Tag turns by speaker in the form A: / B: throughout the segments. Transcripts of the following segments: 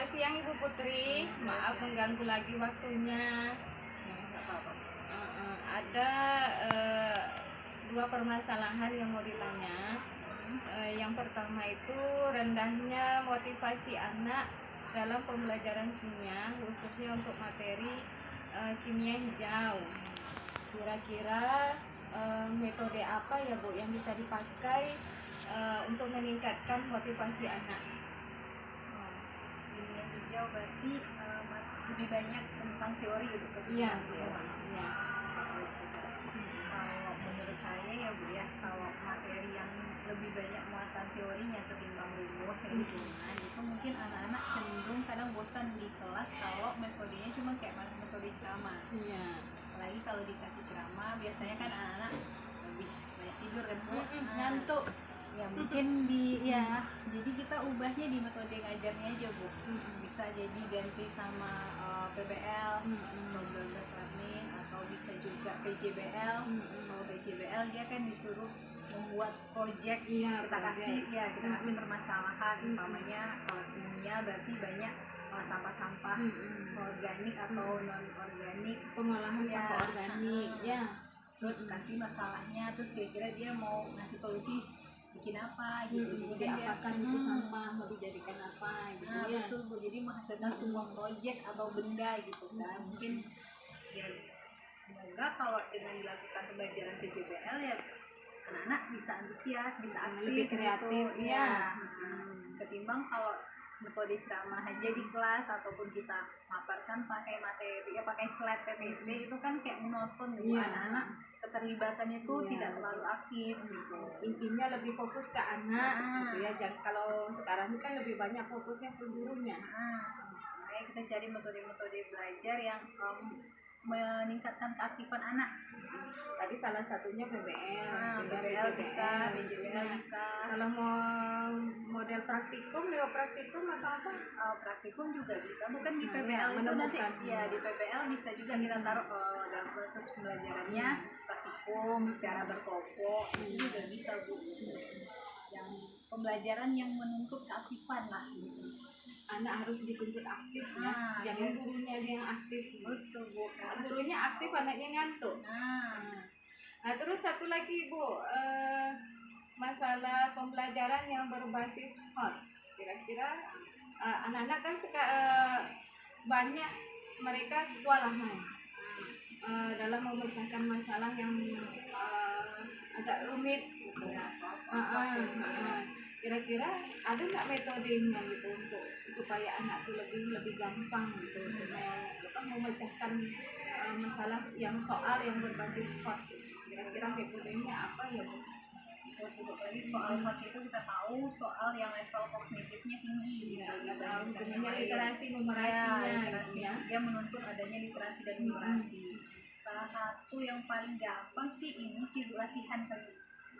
A: Selamat siang Ibu Putri, maaf mengganggu lagi waktunya.
B: Nggak apa-apa.
A: Ada dua permasalahan yang mau ditanya. Yang pertama itu rendahnya motivasi anak dalam pembelajaran kimia, khususnya untuk materi kimia hijau. Kira-kira metode apa ya Bu yang bisa dipakai untuk meningkatkan motivasi anak?
B: Kimia hijau berarti lebih banyak tentang teori ya Bu?
A: Iya,
B: teori.
A: ya.
B: Kalau menurut saya ya Bu ya, kalau materi yang lebih banyak muatan teorinya ketimbang rumus yang digunakan itu mungkin anak-anak cenderung kadang bosan di kelas kalau metodenya cuma kayak metode ceramah.
A: Iya.
B: Apalagi kalau dikasih ceramah biasanya kan anak-anak lebih banyak tidur kan Bu?
A: Ngantuk.
B: Ya mungkin jadi kita ubahnya di metode ngajarnya aja Bu. Bisa jadi ganti sama PBL, problem based learning, atau bisa juga PJBL. Kalau PJBL dia kan disuruh membuat project, kita kasih permasalahan, umpamanya kimia berarti banyak sampah-sampah organik atau non organik,
A: pengolahan sampah organik
B: terus kasih masalahnya, terus kira-kira dia mau ngasih solusi bikin apa gitu.
A: Jadi diapakan itu sampah mau dijadikan apa gitu.
B: Betul Bu, jadi menghasilkan sebuah project atau benda gitu kan. Mungkin ya semoga kalau dengan dilakukan pembelajaran PJBL ya anak-anak bisa antusias, bisa aktif,
A: lebih kreatif
B: gitu. Ketimbang kalau metode ceramah aja di kelas ataupun kita maparkan pakai materi pakai slide PPT itu kan kayak monoton gitu. Anak-anak keterlibatannya itu tidak terlalu aktif gitu.
A: Intinya lebih fokus ke anak gitu ya. Jangan, kalau sekarang ini kan lebih banyak fokusnya ke gurunya.
B: Makanya kita cari metode-metode belajar yang meningkatkan keaktifan anak.
A: Tadi salah satunya PBL,
B: PBL bisa, PJBL bisa.
A: Kalau mau model praktikum, lewat praktikum atau apa?
B: Praktikum juga bisa. Bukan di PBL itu nanti ya di PBL bisa juga kita taruh dalam proses pembelajarannya praktikum secara berkelompok itu juga bisa Bu. Yang pembelajaran yang menuntut keaktifan lah gitu.
A: Anak harus dituntut aktif ya, jangan gurunya dia yang aktif.
B: Betul Bu.
A: Gurunya aktif, anaknya ngantuk. Nah terus satu lagi Bu, masalah pembelajaran yang berbasis HOTS. Kira-kira anak-anak kan banyak mereka kewalahan dalam memecahkan masalah yang agak rumit gitu. Kira-kira ada nggak metodenya gitu untuk supaya anak itu lebih gampang gitu memecahkan masalah yang soal yang berbasis HOTS gitu. Kira-kira metodenya apa ya Bu?
B: Tadi soal HOTS itu kita tahu soal yang level kognitifnya tinggi gitu.
A: Literasi numerasinya
B: dia menuntut adanya literasi dan numerasi. Salah satu yang paling gampang sih ini sih latihan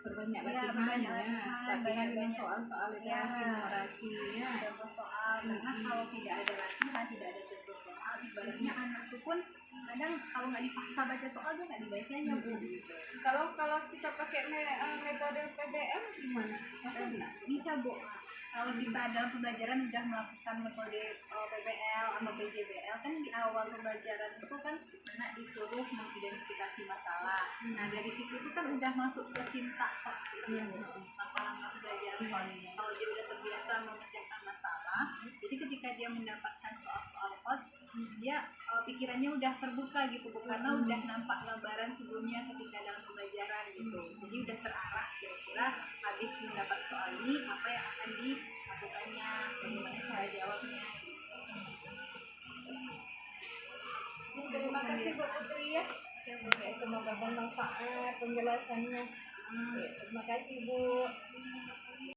A: berbanyak latihan dengan soal-soal literasi numerasi
B: contoh soal. Karena kalau tidak ada latihan, tidak ada contoh soal, ibaratnya anak itu pun kadang kalau nggak dipaksa baca soal dia nggak dibacanya Bu.
A: Kalau kita pakai metode PBL gimana?
B: Bisa Bu. Kalau kita dalam pembelajaran sudah melakukan metode PBL atau PJBL kan di awal pembelajaran itu kan anak disuruh mengidentifikasi masalah. Nah dari situ itu kan udah masuk ke sintak HOTS langkah-langkah pembelajaran HOTS. Kalau dia udah terbiasa memecahkan masalah, jadi ketika dia mendapatkan soal-soal HOTS, dia pikirannya udah terbuka gitu Bu, karena udah nampak gambaran sebelumnya ketika dalam pembelajaran gitu. Jadi udah terarah kira-kira habis mendapat soal ini apa yang akan dilakukannya, bagaimana cara jawabnya gitu.
A: Terima kasih Bu Putri ya. Semoga bermanfaat penjelasannya. Terima kasih Bu.